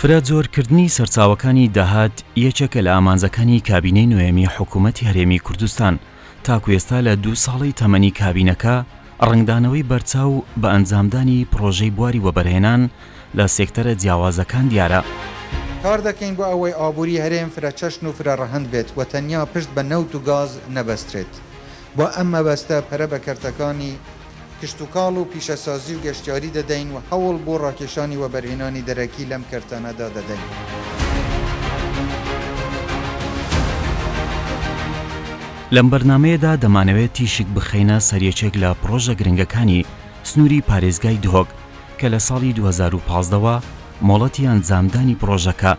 فرە جۆرکردنی سەرچاوەکانی داهات یەکێکە لە ئامانجەکانی کابینەی نوێمی حکوومەتی هەرێمی کوردستان. تاکو ئێستا لە 2 ساڵی تەمەنی کابینەکە ڕنگدانەوەی بەرچاو بە ئەنجامدانی پرۆژەی بواری وەبەرهێنان لە سێکتەرە جیاوازەکان دیارە. کار دەکەین بۆ ئەوەی ئابووری هەرێم فرە چەشن و فرە ڕەهەند بێت و تەنیا پشت بە نەوت و گاز نەبەسترێت. بۆ ئەم مەبەستە پەرە بەکەرتەکانی کشتتوکاڵ و پیشەسازی و گەشتیاری دەدەین و هەوڵ بۆ ڕاکێشانی وەبەرهێنانی دەرەکی لەم کەرتانەدا دەدەین. لەم بەرنامەیەدا دەمانەوێت تیشک بخەینە سەرەکێک لە پرۆژە گرنگەکانی سنووری پارێزگای دهۆک کە لە ساڵی 2015ەوە مۆڵەتی ئەنجامدانی پرۆژەکە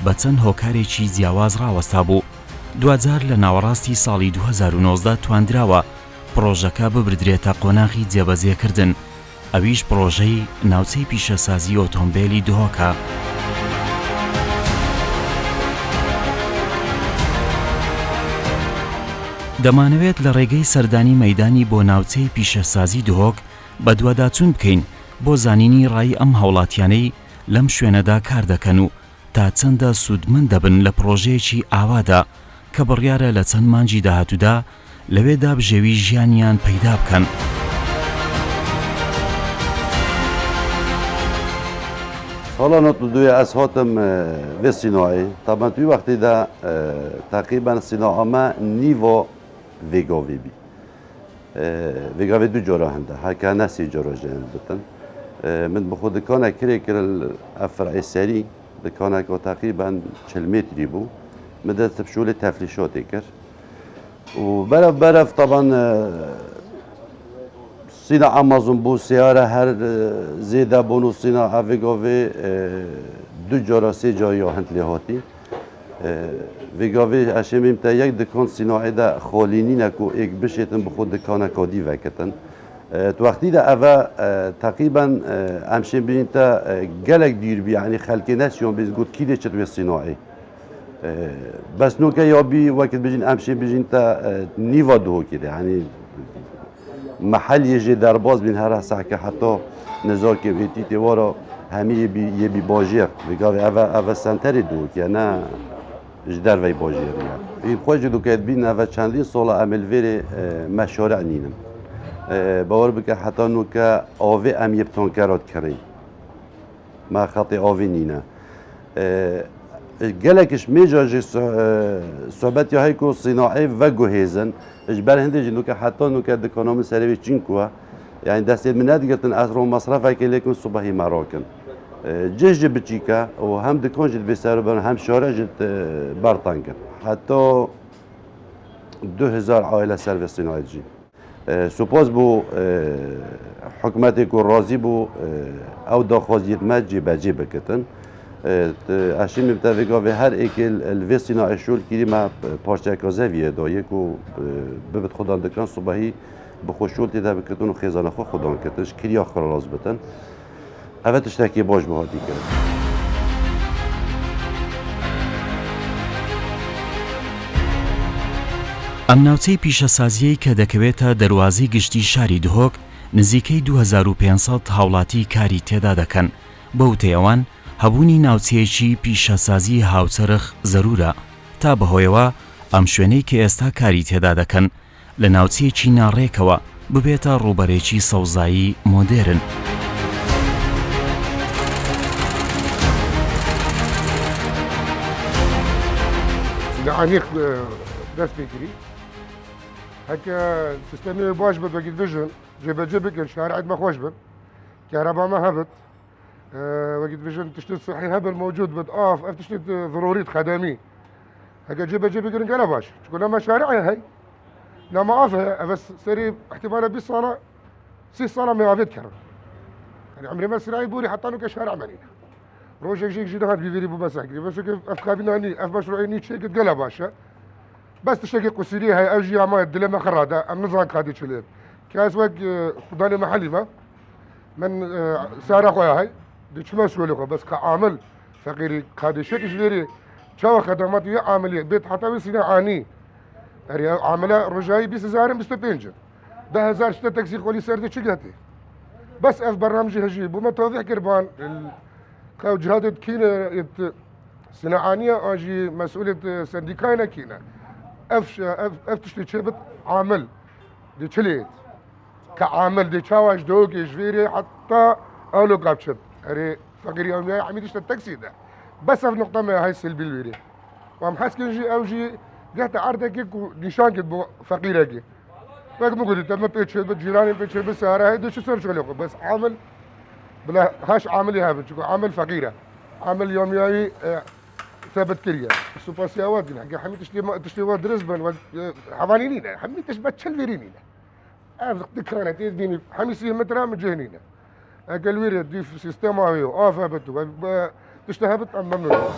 بە چەند هۆکارێکی جیاواز ڕاوەستا بوو. دوجار لە ناوەڕاستی ساڵی 2019 تواندراوە پرۆژەکە ببردرێتە قۆناغی جێبەجێکردن، ئەویش پرۆژەی ناوچەی پیشەسازی ئۆتۆمبیلی دهۆکە. دەمانەوێت لە ڕێگەی سەردانی مەیدانی بۆ ناوچەی پیشەسازی دهۆک بە دوواداچوون بکەین بۆ زانینی ڕای ئەم هەوڵاتیانەی لەم شوێنەدا کار دەکەن و تا چەندە سوودمەند دەبن لە پرۆژەیەکی ئاوادا کە بڕیارە لە چەند مانجی داهاتوودا لەوێدا بژێوی ژیانیان پەیدا بکەن. ساڵا 92 ئەس هاتم vê sînayê taban tu wextê de teqîben sîna me nîva vêgavê bî. Vêgavê du cara hende heke ne sê cara jê bitin. Min bi xwe dikanek kirê kir ev fireyê serî dikanek o teqîben 40 metrî bû. Min dest bi şolê teflîşatê kir. û berev taban sîna Amazon bû sêyare her zêde bûn û sîna vêgavê du cara sê cariya hind lê hatî. Vêgavê eşemêm te yek dikan sînayê de xalînînek û êk bişêtin bi xwe dikaneka dî vekitin. Tu wextî de ev teqîben em şê bînin te gelek dîr bî yanî xelkê nesiyon bêz got kîlê çit wê sînayê. Besnoke ya bî wekit bijîn em şê bijîn te nîva dihokê de yanî محلية جي درباز بين هر ساعة حتى نزار كي بيتي تورا همي يبي باجير بقى أفا سنتري دوك يعني جدار في باجير يعني يبقى جدو كات بين أفا چندين صالة عمل فيري مشارع نينم باور بك حتى نوكا آوي أم يبتون كارات كرين ما خطي آوي نينا gelekش میجا جی صحبت یا هیکو صناعی و گوهزن اجبار هندی جنو که حتی نو که دکانام سری چین کوه یعنی دستید من ندیگتن از رو مصرف که لیکن صبحی مراکن جه بچیکه و هم دکان جد بسر بر هم شارع جد برتان کرد حتی 2000 عائله سر صناعی جی سپاس بو حکومتی کو راضی بو او داخوازیت مجی بجی بکتن اشیم متوقع و هر اکل الوسینا اشول کلی ما پارچه کازویه دایه کو ببت خودان دکان صبحی بخوشول تیده بکتون و خیزان خو خودان کتش کلی آخر لاز بتن اوه تشتکی باش بهادی کرد ئەم ناوچەی پیشەسازیەی کە دەکەوێتە دەواازەی گشتی شاری دهۆک نزیکەی 2500 هاوڵاتی کاری تێدا دەکەن. بەو تێوان هەبوونی ناوچەیەکی پیشەسازی هاوچەرخ زەرورە تا بەهۆیەوە ئەم شوێنەی کە ئێستا کاری تێدا دەکەن لە ناوچەیەکی ناڕێکەوە ببێتە ڕووبەرێکی سەوزایی مۆدێرن. لعنيق داس بكري هكا سيستمي باش بقيت فيجن جيبك الشارع عندما خوش بك كهرباء ما هبط وقت فيجن تشتت صحي هبل موجود بتقاف تشتت ضروري خدمي هكا جيبك رنقنا باش تقول لما شارعي هاي لما قافها بس سري احتمال بالصالة 6 صالة ما يذكر يعني عمري ما سرعي بوري حطانو كشارع منينا روجك جيك جدهات بيفيري بمساكري بس كيف افكابينا هني اف مشروعي نيت شيء قد قلب باشا بس تشتكي قصيري هاي اجي ما الدلما خراده ام نظام قادي شليب كاس وق خداني محلي ما من سعر اخويا هاي دي شو مسؤول بس كعامل فقيري قادي شيء جديري شو خدمات ويا عامليه بيت حتى بسنا عاني عامله رجاي بس زارم بستبنجر ده هزار شتا تاكسي خولي سردي شقتي بس اف برنامجي هجي بما توضيح كربان خو جهاد كينا صناعانية أجي مسؤولية سنديكاينا كينا اف تشتي شبت عامل دي تشليت كعامل دي تشاوش دوكي جفيري حتى أولو قابشت أري فقير يومي عميد يشتا التاكسي ده بس في نقطة ما هاي السلبي الويري وام حاس كنجي أوجي جهت عردك نشان كد فقيرك فاك مقول تم بيتشبت جيراني بيتشبت سهرة هاي دوش صار شغلكم بس عامل بلا هاش عامل يهابن شكو عامل فقيرة عامل يومي ثابت كريا سوباسيا ودنا حق حمي تشتي ود رزبن حوالينينا حمي تشبت شلفيرينينا ذكرنا تيديني حمي سي مترا مجهنينا قال ويري دي في سيستم هايو افابتو تشتهبت ام ممنوع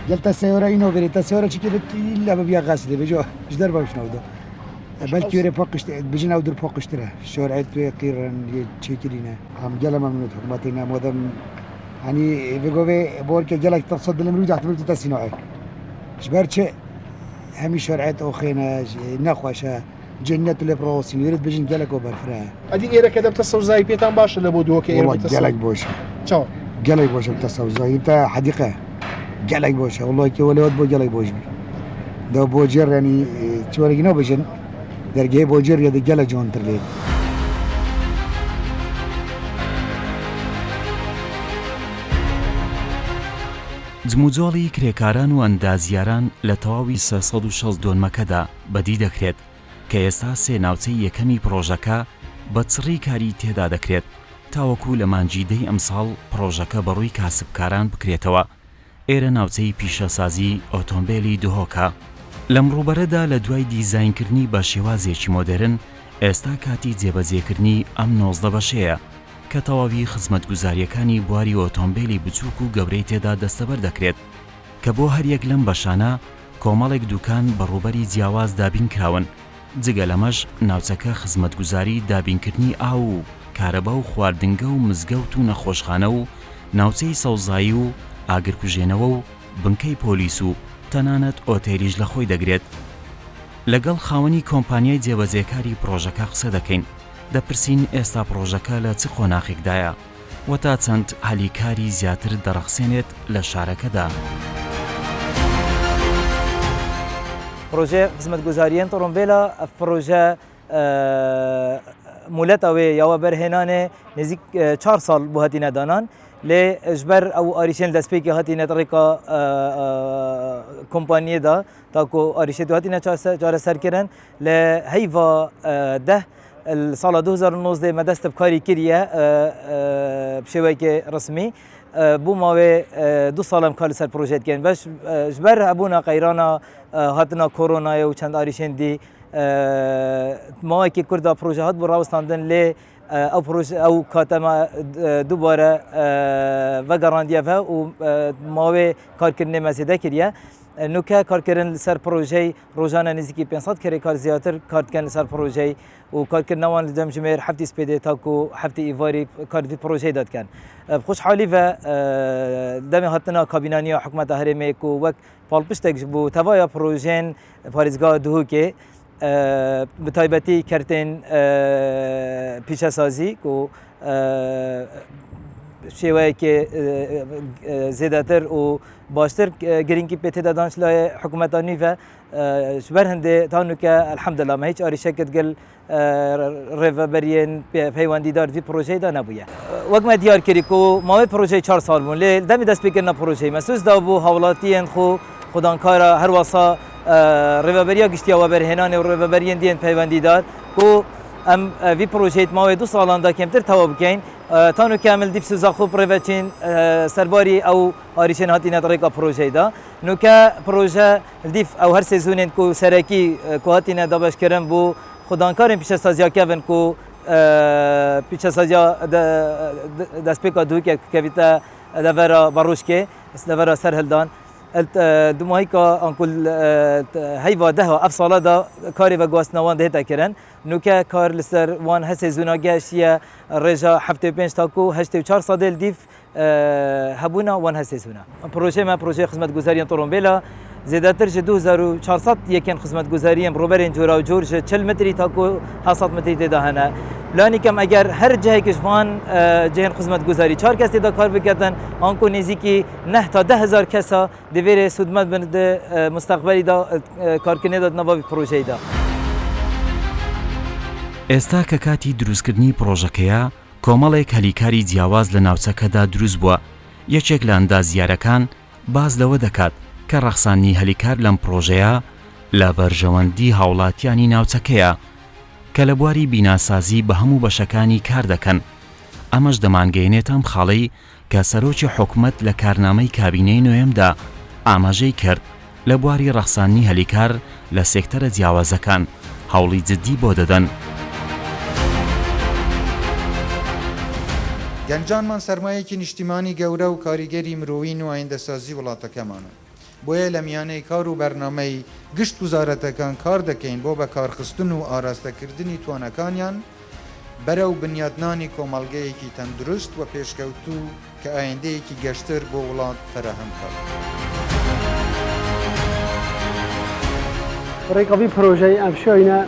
قلت السيارة إنه غيرت السيارة شكل إلا ببيع غاسدة بجوا إيش دربا مش نوده بلكي يوري فوقش بيجينا ودر فوقش ترى شورعت قيران يتشكلينا هم جل ممنوع حكومتنا مودم يعني بيجوا بورك جلك تصد المرود احتمال تتسينوعي شبرتش همي شورعت أخينا نخوشة جنة البروس يريد بيجين جلك وبرفرا أدي إيرا كده بتصور زي بيتان باش اللي بودوك إيرا بتصور جلك بوش شو جلك بوش بتصور زي أنت حديقة جلك بوش والله كي ولد بو جلك بوش ده بوجر يعني شو رجنا بيجن درجه بوجر يد جل جون ترلي جموجۆڵی کرێکاران و ئەندازیاران لە تەواوی 362 مەکەدا بەدی دەکرێت کە ئێستا سێ ناوچەی یەکەمی پرۆژەکە بە چڕی کاری تێدا دەکرێت تاوەکو لە مانجیدەی ئەمساڵ پرۆژەکە بەڕووی کاسبکاران بکرێتەوە. ئێرە ناوچەی پیشەسازی ئۆتۆمبیلی دهۆکە. لەم ڕووبەرەدا لە دوای دیزاینکردنی بە شێوازێکی مۆدرن ئێستا کاتی جێبەجێکردنی ئەم 19 بەشەیە کە تەواوی خزمەتگوزاریەکانی بواری ئۆتۆمبیلی بچووک و گەورەی تێدا دەستەبەر دەکرێت کە بۆ هەریەک لەم بەشانە کۆمەڵێک دوکان بەڕووبەری جیاواز دابین کراون. جگە لەمەش ناوچەکە خزمەتگوزاری دابینکردنی ئاو و کارەبا و خواردنگە و مزگەوت و نەخۆشخانە و ناوچەی سەوزایی و ئاگرکوژێنەوە و بنکەی پۆلیس و تەنانەت ئۆتێلیش لە خۆی دەگرێت. لەگەڵ خاوەنی کۆمپانیای جێبەجێکاری پرۆژەکە قسە دەکەین، دەپرسین ئێستا پرۆژەکە لە چ قۆناغێکدایە و تا چەند هەلیکاری زیاتر دەڕەخسێنێت لە شارەکەدا. پروژه خزمەتگوزاریên تۆمبیلا پروژه مولەتەوێ یاوە بەرهێنانێ نزیک 4 ساڵ بۆ هەتینە دانان لێ ji ber ew arîşên destpêkê hatîne terêka kompaniyê da tako arîşê du hatîne çareserkirin li heyva 10 sala 2019 me dest bi karî kiriye bi şêwekê resmî بوو ماوێ 2 ساڵم کار لەسەر پرۆژێتکەن بەش ji ber hebûna qeyrana hatina koronayê û çend arîşên dî mawekî Kurda proje hat bû rawestandin lê ew katema dubare vegerandiye ve û mavê karkirinê me zêde kiriye. Nuke karkirin li ser projeyê rojane nizîkî 500 kerê kar zêdetir kar dikin li ser projeyê û karkirina wan li dem ji mêr heftî spêdê taku heftî îvarî kar vî projeyê de dikin. Xweşhalî ve demê hatina kabînaniya hikûmeta herêmê ku wek palpiştek ji bo tevaya projeyên parêzgeha Duhokê bi taybetî kertên pîşesazî ku şêweyekê zêdetir û baştir girînkî pê têde dan şilayê hikûmeta nû ve ji ber hindê tanûke elhemdullah me hiç arîşeke digil rêveberiyên peywendîdar vî projeyê de nebûye. Wek me diyar kirî ku mavê projeyê 4 sal bûn lê demê destpêkirina projeyê me sûz da bû hawlatiyên xwe xwedankara her wasa rêveberiya giştiya weberhênanê û rêveberiyên diyên peywendîdar ku em vî projeyê mavê 2 salan da kemtir tewa bikein tanû kamil dîv sûza xwe pirêveçîn serbarî ew arîşên hatîne terêka projeyê da. Nûke proje dîv ew her sezonên ku serekî ku hatîne dabeşkirin bû xwedankarên pîşesaziya kevin ku pîşesaziya destpêka Duhokê kevîte devera Baroşkê devera Serhildan dumahîka ankul heyva 10 ev sala da karê veguhastina wan de hêta kirin. Nûke kar li ser wan her sezona geşiye rêja 75 ta ku 84 sadê dîv hebûna wan her sezona. Projeyê me projeyê xizmetguzariyên Torombêla زیادتر ج 2400 یکن خدمتگزاری روبرین جورا و جور 40 متری تا کو 700 متری تدا هنه لانی کم اگر هر جای کشوان جهن خدمتگزاری 4 کس تدا کار بکردن آنکو نزدیکی 9 تا 10000 کسا دویر سودمت بند مستقبلی دا کارکنی داد نوابی پروژه دا ئێستا کە کاتی دروستکردنی پرۆژەکەیە کۆمەڵێک هەلیکاری جیاواز لە ناوچەکەدا دروست بووە یەکێک لە ئەندازیارەکان باز لەوە دەکات کە ڕەخسانی هەلیکار لەم پرۆژەیە لە بەرژەوەندی هاوڵاتیانی ناوچەکەیە کە لە بواری بیناسازی بە هەموو بەشەکانی کار دەکەن ئەمەش دەمانگەیەنێت ئەم خاڵەی کە سەرۆکی حکوومەت لە کارنامەی کابینەی نوێمدا ئاماژەی کرد لە بواری ڕەخسانی هەلیکار لە سێکتەرە جیاوازەکان هەوڵی جددی بۆ دەدەن گەنجانمان سەرمایەکی نیشتیمانی گەورە و کاریگەری مرۆڤین و ئایندەسازی وڵاتەکەمانە بۆیە لە میانەی کار و بەرنامەی گشت وزارەتەکان کار دەکەین بۆ بەکارخستن و ئاراستەکردنی توانەکانیان بەرەو بنیادنانی کۆمەڵگەیەکی تەندروست و پێشکەوتوو کە ئایندەیەکی گەشتر بۆ وڵات فراهم کات. ڕێکەوی پرۆژەی ئەم شوێنە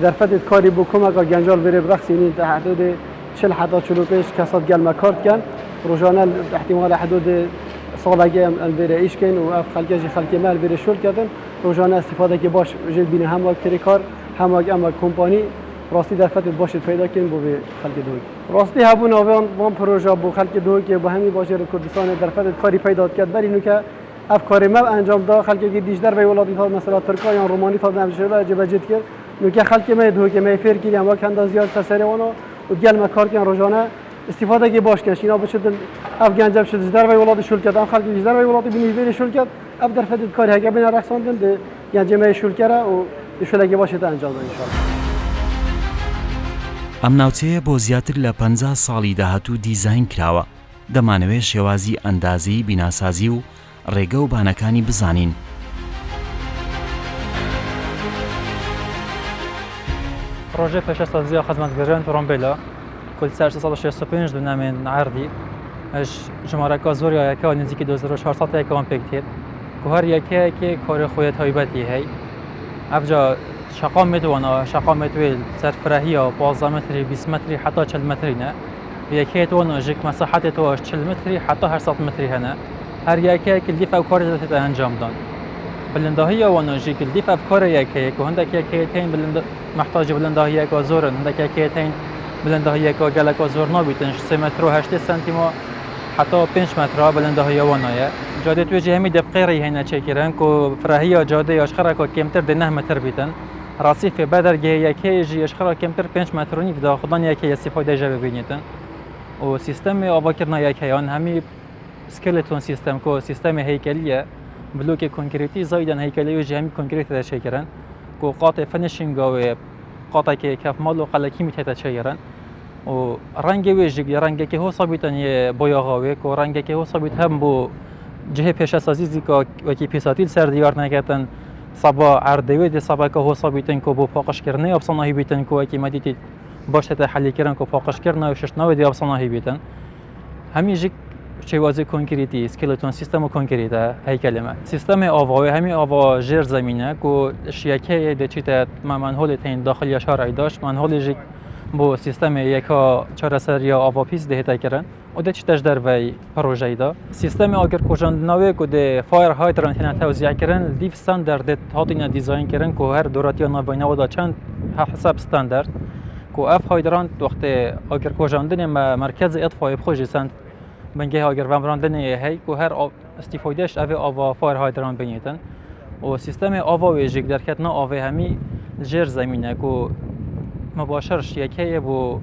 دەرفەتت کاری بۆ کۆمەکە گەنجال بێرێ بڕەخسینی تا حدود 40 حتى 45 كاسات قال ما كارت كان رجعنا احتمال حدود صالة البيرة إيش كان وأف خلقي خلقي مال البيرة شول كذا رجعنا استفادة كباش جد بين هم كريكار هم أما كومباني راستی در فترة باشه پیدا کردیم با خلق دوی. راستی هبون وان پروژه با خلق دوی که با همین باشه کردستان در فترة کاری پیدا کرد برای اینکه افکار ما انجام داد خلق دیجدر و ولادی ها مثلا ترکیه یا رومانی تا نمیشه جبهت کرد نوکه خلق ما دوی که ما فیر کردیم وقت انداز زیاد سری آنها و دیگر ما کار کردن روزانه استفاده که باش کنش اینا بشه افغان جب شد در و ولادی شول کرد خلق دیجدر و ولادی بینی شول کرد اف در فترة کاری هایی بین رقصاندن ده یعنی جمعی شول کرده و شوله که باشه تا انجام داد انشالله. ئەم ناوچەیە بۆ زیاتر لە 50 ساڵی داهاتوو دیزاین کراوە دەمانەوێت شێوازی ئەندازی بیناسازی و ڕێگە و بانەکانی بزانین پرۆژە پێشەسازیە خزمەتگەران تۆڕۆمبیلە کل 365 دونامێن عردی ئەش ژمارەکە زۆریەکە نزیکی 2400 یەکەوەم پێکتێت و هەر یەکەیەکی کۆری خۆیە تایبەتی هەی ئەفجا شقام متوانا شقام متويل سرفراهية 15 متري 20 متري حتى 40 مترينا ياكيت وانا جيك مساحتي تو 40 متري حتى 100 متري هنا هر ياكيك اللي في افكار تاع انجام دان بلندهيه وانا جيك اللي في افكار ياكيك وعندك ياكيتين بلند محتاج بلندهيه كزور عندك ياكيتين بلندهيه كجلك زور نابيتنش 3 متر و 8 سنتيمتر حتى 5 متر بلندهيه وانا جاده توجه همي دبقيري هنا تشكرن كو فراهيه جاده اشخرك كمتر 9 متر بيتن رصيف بدر يكي جي اشخرا كمتر 5 متروني في خدان يكي استفاده جا ببینیتن و سیستم آواکرنا یکیان همی سکلتون سیستم کو سیستم هیکلیه بلوک کنکریتی زایدن هیکلی و جهمی کنکریت تشکرن کو قاطع فنشینگ و قاطع که کف مال و قلکی میته تشکرن و رنگ ویژگ رنگ که هو ثابتن بویاغاوی کو رنگ که هو ثابت هم بو جهه پیش اساسی زیکا و کی پیساتیل سر دیار نکردن صبا عردوی دی صبا که هو ثابتن کو بو فاقش کرنه ابصناهی بیتن کو کی مدیتی باشه تحلیل کردن کو فاقش کرنه و ششناوی دی ابصناهی بیتن همیشه شوازی کنکریتی اسکلتون سیستم کنکریته هیکلمه سیستم آواوی همی آوا جر زمینه کو شیکه دی چیت منحول تین داخلی شهر داشت منحول جی بو سیستم یکا چهارسری آوا پیس دهتا کردن و ده چیتش در وی پروژه دا سیستم آگر کوچاندناوی کو ده فایر هایدرانت هنر توزیع کردن دیف استاندارد هاتینا دیزاین کردن کو هر دوراتی ناوینا و دا چند حساب استاندارد کو اف هایدرانت وقت آگر کوچاندن مرکز اطفای بخوجی سند بنگه آگر ومراندن هی کو هر استفادهش اوی آوا فایر هایدرانت بینیتن و سیستم آوا ویژگ در کتنا آوی همی جر زمینه کو مباشرش یکیه بو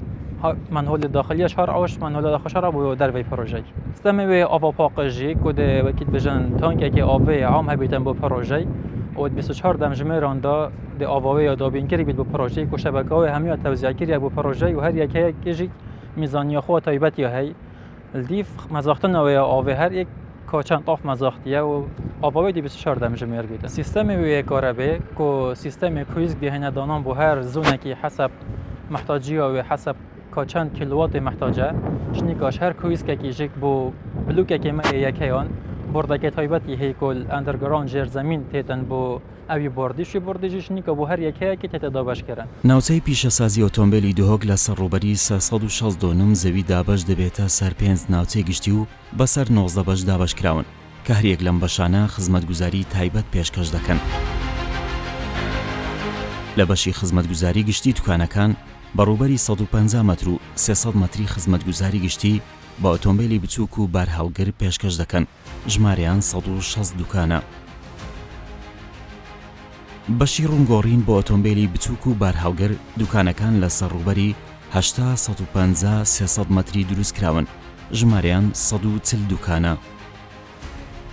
منحول داخلی شهر اوش منحول داخل شهر بو در وی پروژه سیستم وی آوا پاکجی کد وکیل بجن تانک که آوی عام هبیتن بو پروژه و 24 دمجمه راندا د آواوی یا دابینکری بید بو پروژه کو شبکه‌های همی توزیع کردی بو پروژه و هر یکی کیجی میزانی خو تایبتی هی الدیف مزاختن و آوی هر یک کاچن طاف مزاختیه و آواوی دی 24 دمجمه بید سیستم وی کاربه کو سیستم کویز دی هنه دانان بو هر زونه کی حسب محتاجی و حسب چند کیلووات محتاجه شنیکاش هر کویز که کیجک بو بلوک که ما یکیان بردەکەی تایبەتی هەیکۆل ئەندەرگراوند ژێرزەمین تێتەن بۆ ئەوی بردیشی بردیژیش نیکە بۆ هەر یەکەیەکی تێتەدا بەشکردن. ناوچەی پیشەسازی ئۆتۆمبیلی دهۆک لە سەرڕوبەری 369 زەوی دابەش دەبێتە سەر 5 ناوچەی گشتی و بەسەر 19 بەش دابەشکراون کە هەریەک لەم بەشانە خزمەتگوزاری تایبەت پێشکەش دەکەن. لە بەشی خزمەتگوزاری گشتی دوکانەکان بەڕوبەری 150 مەتر و 300 مەتری خزمەتگوزاری گشتی بە ئۆتۆمبیلی بچووک و بارهەڵگر پێشکەش دەکەن، ژمارەیان 160 دوکانە. بەشی ڕوونگۆڕین بۆ ئۆتۆمبیلی بچووک و بارهەڵگر دوکانەکان لە سەرڕوبەری 850 300 مەتری دروست کراون، ژمارەیان 140 دوکانە.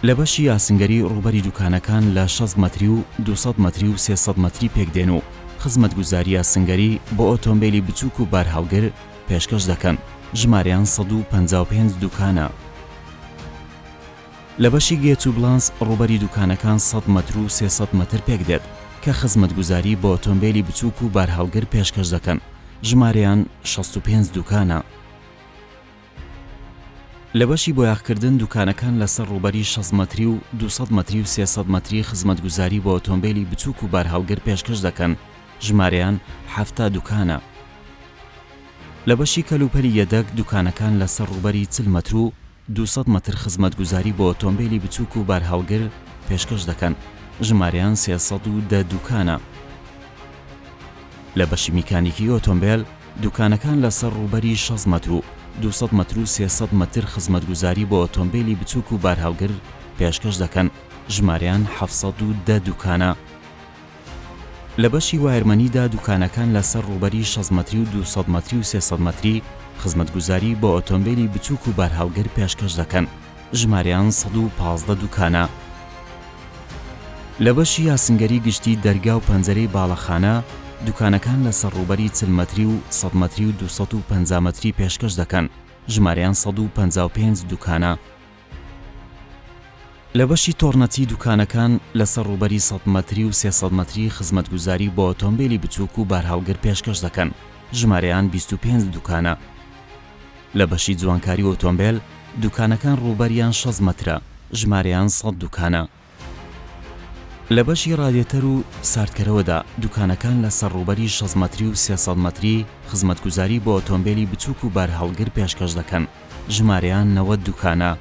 لە بەشی یاسنگەری ڕوبەری دوکانەکان لە 6 مەتری و 200 مەتری و 300 مەتری پێکدێن و خزمەتگوزاری یاسنگەری بۆ ئۆتۆمبیلی بچووک و بارهەڵگر پێشکەش دەکەن، ژمارەیان 155 دوکانە. لە بەشی گێچ و بڵانس ڕوبەری دوکانەکان 100 مەتر و 300 مەتر پێکدێت کە خزمەتگوزاری بۆ ئۆتۆمبیلی بچووک و بارهەڵگر پێشکەش دەکەن، ژمارەیان 65 دوکانە. لە بەشی بۆیاغکردن دوکانەکان لەسەر ڕوبەری 6 مەتری و 200 مەتری و 300 مەتری خزمەتگوزاری بۆ ئۆتۆمبیلی بچووک و بارهەڵگر پێشکەش دەکەن، ژمارەیان 70 دوکانە. لە بەشی کەلوپەلی یەدەک دوکانەکان لەسەر ڕوبەری 40 مەتر و 200 مەتر خزمەتگوزاری بۆ ئۆتۆمبیلی بچووک و بارهەڵگر پێشکەش دەکەن، ژمارەیان 310 دوکانە. لە بەشی میکانیکی ئۆتۆمبیل دوکانەکان لەسەر ڕوبەری 6 مەتر و 200 مەتر و 300 مەتر خزمەتگوزاری بۆ ئۆتۆمبیلی بچووک و بارهەڵگر پێشکەش دەکەن، ژمارەیان 710 دوکانە. لە بەشی وایرمەنیدا دوکانەکان لەسەر ڕوبەری 6 مەتری و 200 مەتری و 300 مەتری خزمەتگوزاری بۆ ئۆتۆمبیلی بچووک و بارهەڵگر پێشکەش دەکەن، ژمارەیان 115 دوکانە. لە بەشی یاسنگەری گشتی دەرگا و پەنجەرەی باڵەخانە دوکانەکان لەسەر ڕوبەری 40 مەتری و 100 مەتری و 250 مەتری پێشکەش دەکەن، ژمارەیان 155 دوکانە. لە بەشی تۆڕنەتی دوکانەکان لەسەر ڕوبەری 100 مەتری و 300 مەتری خزمەتگوزاری بۆ ئۆتۆمبیلی بچووک و بارهەڵگر پێشکەش دەکەن، ژمارەیان 25 دوکانە. لە بەشی جوانکاری ئۆتۆمبیل دوکانەکان ڕوبەریان 6 مەترە، ژمارەیان 100 دوکانە. لە بەشی ڕادیۆتەر و ساردکەرەوەدا دوکانەکان لەسەر ڕوبەری 6 مەتری و 300 مەتری خزمەتگوزاری بۆ ئۆتۆمبیلی بچووک و بارهەڵگر پێشکەش دەکەن، ژمارەیان 90 دوکانە.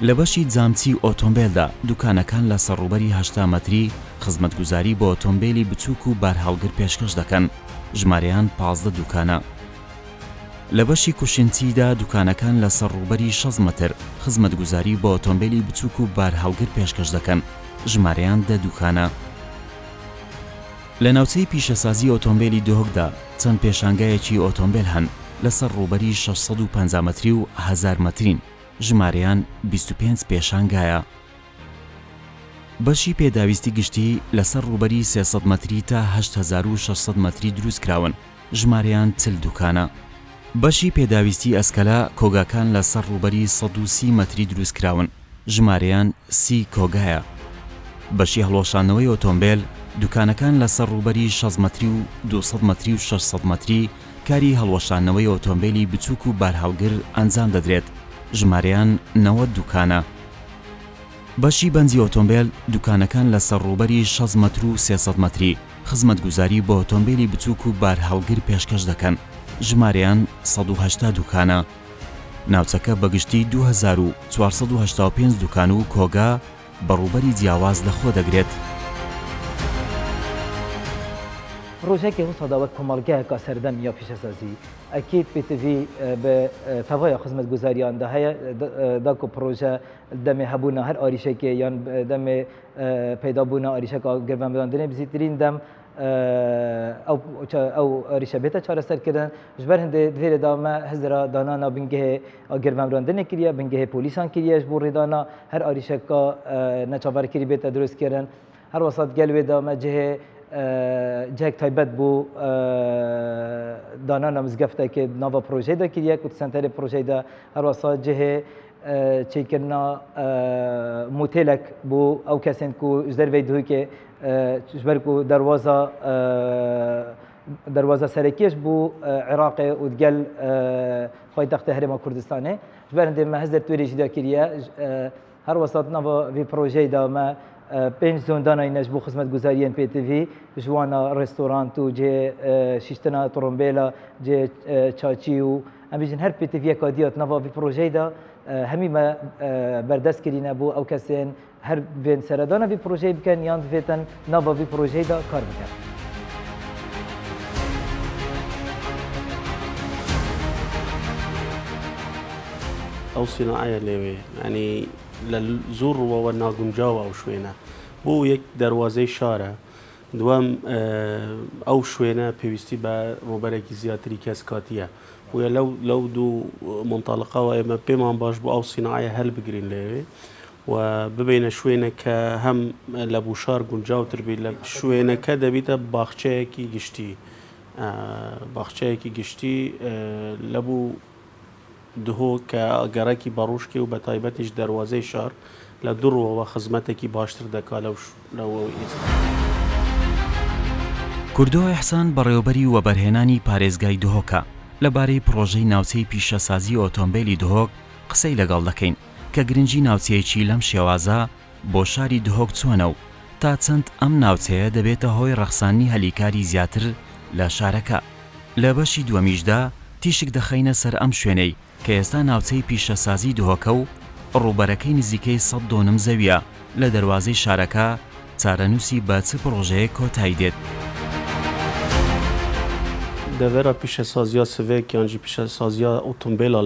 لە بەشی جامچی ئۆتۆمبیلدا دوکانەکان لەسەر ڕوبەری 80 مەتری خزمەتگوزاری بۆ ئۆتۆمبیلی بچووک و بارهەڵگر پێشکەش دەکەن، ژمارەیان 15 دوکانە. لە بەشی کوشنچیدا دوکانەکان لەسەر ڕوبەری 6 مەتر خزمەتگوزاری بۆ ئۆتۆمبیلی بچووک و بارهەڵگر پێشکەش دەکەن، ژمارەیان 10 دوکانە. لە ناوچەی پیشەسازی ئۆتۆمبیلی دهۆکدا چەند پێشانگایەکی ئۆتۆمبیل هەن لەسەر ڕوبەری 650 مەتری و 1000 مەترین، ژمارەیان 25 پێشانگایە. بەشی پێداویستی گشتی لەسەر ڕوبەری 300 مەتری تا 8600 مەتری دروست کراون، ژمارەیان 40 دوکانە. بەشی پێداویستی ئەسکەلا کۆگاکان لەسەر ڕوبەری 130 مەتری دروست کراون، ژمارەیان 30 کۆگایە. بەشی هەڵۆشانەوەی ئۆتۆمبیل دوکانەکان لەسەر ڕوبەری 6 مەتری و 200 مەتری و 600 مەتری کاری هەڵۆشانەوەی ئۆتۆمبیلی بچووک و بارهەڵگر ئەنجام دەدرێت، ژمارەیان 90 دوکانە. بەشی بەنزی ئۆتۆمبیل دوکانەکان لەسەر ڕوبەری 6 مەتر و 300 مەتری خزمەتگوزاری بۆ ئۆتۆمبیلی بچووک و بارهەڵگر پێشکەش دەکەن، ژمارەیان 180 دوکانە. ناوچەکە بەگشتی 2485 دوکان و کۆگا بەڕوبەری جیاواز لەخۆ دەگرێت. ڕۆژێکی ڕووسەداوە کۆمەڵگەیەکە سەردەم یا پیشەسازی ئەکید پێتڤی بە تەڤایە خزمەتگوزاریاندا هەیە داکۆ پرۆژە دەمێ هەبوونە هەر ئاریشێکی یان دەمێ پەیدابوونە ئاریشەکە گەرمەمدانێ بزیترین دەم ئەو ئاریشە بێتە چارەسەرکردن ji ber hindê divê dame hezira danana bingehê germemrandinê kiriye bingehê polîsan kiriye ji bo rêdana her arîşeka neçaverkirî bête durustkirin her wesat gel wê dame cihê cihek taybet bû danana mizgeftekê nava projeyê de kiriye ku senterê projeyê de her wesat cihê çêkirina motêlek bû ew kesên ku ji derveyê dihûkê ji ber ku derwaza دروازه سرکیش بو عراق و دگل پایتخت هرم کردستانه جبرنده ما هزار توریش دا کریه هر وسط نوا وی پروژه دا ما 5 زندان اینش بو خدمت گزاری پی تی وی جوانا رستوران تو جه شیشتنا ترومبیلا جه چاچی و ام بیشتر هر پی تی وی کادیات نوا وی پروژه دا همی ما بردست کردن بو او کسین هر وین سردان وی پروژه بکن یان ویتن نوا وی پروژه دا کار بکن. أو صناعية لوي يعني للزور ونا جنجاوة أو شوينا بو يك دروازة شارع دوام أو شوينا بيستي با روبرك زياتري كاسكاتية ويا لو دو منطلقة وإما بما باش بو أو صناعية هل بجرين لوي وببين شوينا كهم لبوشار جنجاو تربي شوينا كده بيتا باخشة كي جشتي باخشة كي جشتي لبو دهو كأجركي باروشكي وبتايبتش دروازة شار لدر وخدمتكي باشتر دكا لو کوردۆ ئەحسان بەڕێوەبەری وەبەرهێنانی پارێزگای دهۆکە لەبارەی پرۆژەی ناوچەی پیشەسازی ئۆتۆمبیلی دهۆک قسەی لەگەڵ دەکەین کە گرنگی ناوچەیەکی لەم شێوازە بۆ شاری دهۆک چۆنە و تا چەند ئەم ناوچەیە دەبێتە هۆی ڕەخسانی هەلیکاری زیاتر لە شارەکە. لە بەشی دووەمیشدا تیشک دەخەینە سەر ئەم شوێنەی کە ئێستا ناوچەی پیشەسازی دهۆکە و ڕووبەرەکەی نزیکەی 100 دۆنم زەویە لە دەواازەی شارەکە چارەنووسی بە چ پرۆژەیە کۆتایی دێت. دەڤێرە پیشەسازیە سڤێک یانجی پیشەسازیە ئۆتۆمبیلە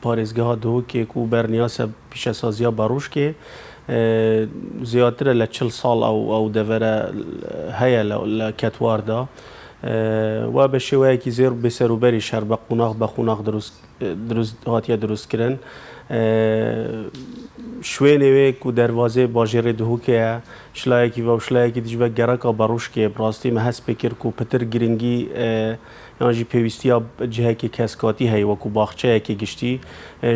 پارێزگەها دهۆکێک و بەرنیاسە پیشەسازیە باڕۆژکێ زیاترە لە 40 ساڵ ئەو دەڤێرە هەیە لە کەتواردا و بە شێوەیەکی زێر بێسەروبەری شەر بە قوناغ دروست هاتیە دروستکردن شوێنێوێک و دەروازێ باژێرێ دهۆکەیە شلایەکی و شلایەکی دیژ بە گەڕەکە بەڕۆژکێ بڕاستی مە هەست پێ کرد و پتر گرنگی یانجی پێویستیە جهەیەکی کەسکاتی هەیە وەکو باخچەیەکی گشتی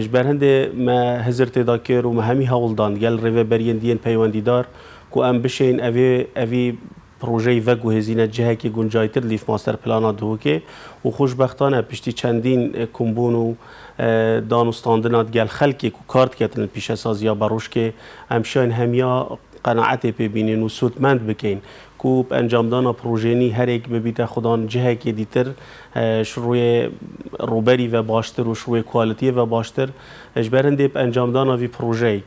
ji ber hindê me hizir têda kir û me hemî hewldan gel rêveberiyên diyên peywendîdar ku em bişên evî projeyê veguhêzîne cihekî guncaytir lîf master plana dihûkê û xoşbextane piştî çendîn kumbûn û danûstandina gel xelkê ku kar diketin pîşesaziya barûşkê em şayên hemiya qenaetê pê bînin û sûtmend bikin ku encamdana projeyî herek bibîte xudan cihekê dîtir ji rûyê rûberî ve baştir û ji rûyê kualitiyê ve baştir ji ber hindê encamdana vî projeyê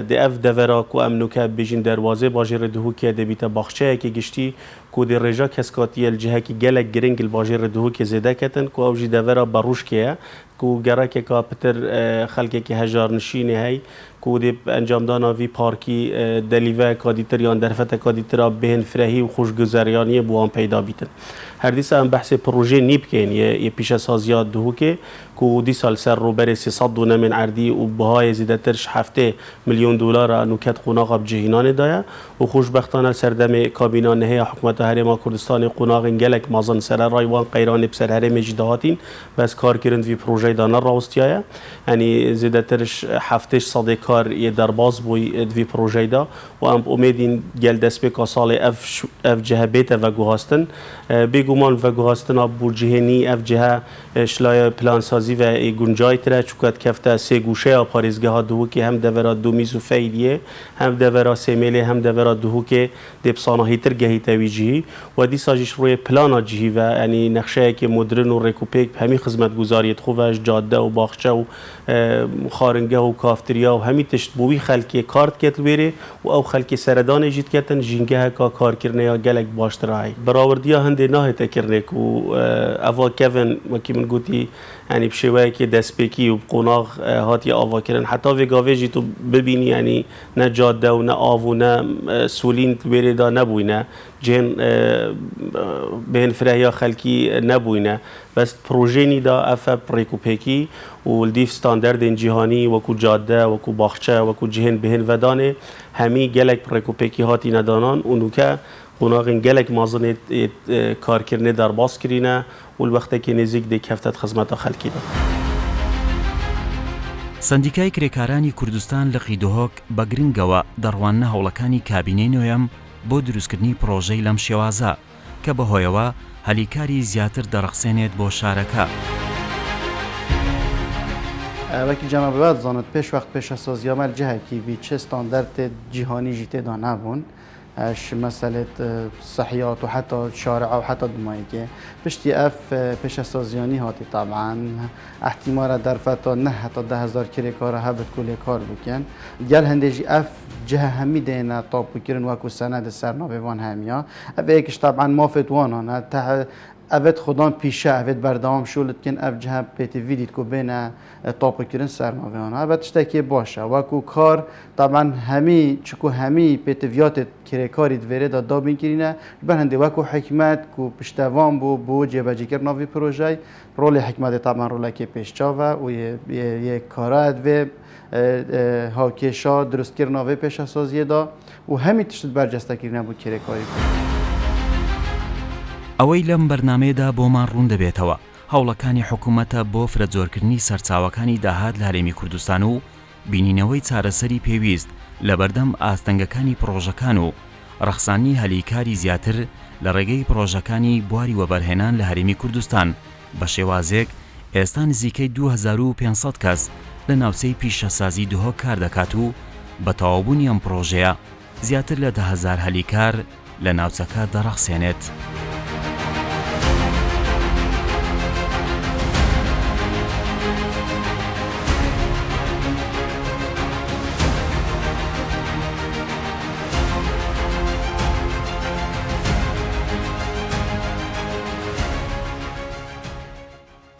di ev devera ku em nûke bêjin derwazê bajêrê dihûkê debîte baxçeyekê giştî ku di rêja keskatiyê li cihekî gelek giring li bajêrê dihûkê zêde ketin ku ew jî devera barûşkê ye ku gerekeka pitir xelkekî hejarnişînê hey ku dê encamdana vî parkî delîveyeka dîtir yan derfeteka dîtira bêhên firehî û xweşguzariyaniyê bû wan peyda bîtin. Her dîsa em behsê projê nî bikên yê pîşesaziya dihûkê ku dîsa li ser rûberê 300 dûnemên erdî û bihayê zêdetir ji 7 milyon dolara nûket qunaxa bi cihînanê daye û xoşbextane li ser demê kabîna neheya hikûmeta Herêma Kurdistanê qunaxên gelek mezin sererayê wan qeyranê bi ser herêmê jî dihatin bes karkirin vî projeyê da nerawîstiye yanî zêdetir ji 7 sedê kar yê derbas bûyî di vî projeyê da û em umêdîn gel destpêka salê ev cihe bête veguhastin bêguman veguhastina bû cihênî ev cihe şilaya plansazî ve guncaytir e çuka dikefte sê gûşeya parêzgeha dihûkê hem devera Dumîs û Feydiyê hem devera Sêmêlê hem devera dihûkê dê bi sanahîtir gehîte wî cihî we dîsa jî ji rûyê plana cihî ve yanî nexşeyekê modern û rêkûpêk hemî xizmetguzariyê xwe ve ji cadde û baxçe û xaringeh û kaftiriya û hemî tişt bû wî xelkê kar diket wêrê û ew xelkê seredanê jî diketin jîngeheka karkirneya gelek baştir hayê. Birawerdiya hindê nahête kirnê ku eva kevin wekî min gotî yanî bi şêweyekê destpêkî û qonaq hatiye avakirin heta vê gavê jî tu bibînî yanî ne cadde û ne av û ne solîn wêrê da nebûyne cihên bêhên firehiya xelkî nebûyne bes projeyê da ev rêkûpêkî û li dîv standerdên cîhanî wekû cadde wekû baxçe wekû cihên bêhên vedanê hemî gelek rêkûpêkî hatîne danan û nûke قوناغین gelek mazin karkirinê derbas kirîne û li wextekê nêzik dê keftet xizmeta xelkî de. سندیکای کرێکارانی کوردستان لە قیدۆهۆک بە گرنگەوە دەڕوانە هەوڵەکانی کابینەی نوێم بۆ دروستکردنی پرۆژەی لەم شێوازە کە بەهۆیەوە هەلیکاری زیاتر دەڕەخسێنێت بۆ شارەکە. وەکی جەمەبات زانت پێش وەخت پێشە سازیامەل جهەکی بی چه ستاندەرد جیهانی جی تێدا نەبوون اش مسألة صحيات وحتى شارع وحتى دمايكي بشتي اف بيش سازياني هاتي طبعا احتمال درفتا نه حتى 10,000 كيلو كار هبت كل كار بكن قال هندجي اف جهه همي دينا طاب بكرن واكو سند سرناوي وان هميا افيكش طبعا ما فتوانا تاع اوت خودان پیشه اوت بردام شولت کن اف جهه پیتی ویدید کو بین طاپ کردن سرناوی آنها اوت اشتکی باشه وکو کار طبعا همی چکو همی پیتویات کاری دوره دا بین کرینه برهنده وکو حکمت کو پشتوان بو جبه‌جی کردن ناوی پروژه رول حکمت طبعا رول که پیشچاوه و یک کارات و هاکیشا درست کردن ناوی پیش سازی دا و همی تشت برجسته کردن بو کاری ئەوەی لەم بەرنمەیەدا بۆمان ڕوون دەبێتەوە هەوڵەکانی حکوومەتە بۆ فرەجۆرکردنی سەرچاوەکانی داهات لە هەرێمی کوردستان و بینینەوەی چارەسەری پێویست لە بەردەم ئاستەنگەکانی پرۆژەکان و ڕەخسانی هەلیکاری زیاتر لە ڕێگەی پرۆژەکانی بواری وەبەرهێنان لە هەرێمی کوردستان بە شێوازێک ئێستا نزیکەی 2500 کەس لە ناوچەی پیشەسازی دهۆک کار دەکات و بە تەواوبوونی ئەم پرۆژەیە زیاتر لە 10,000 هەلیکار لە ناوچەکە دەڕەخسێنێت.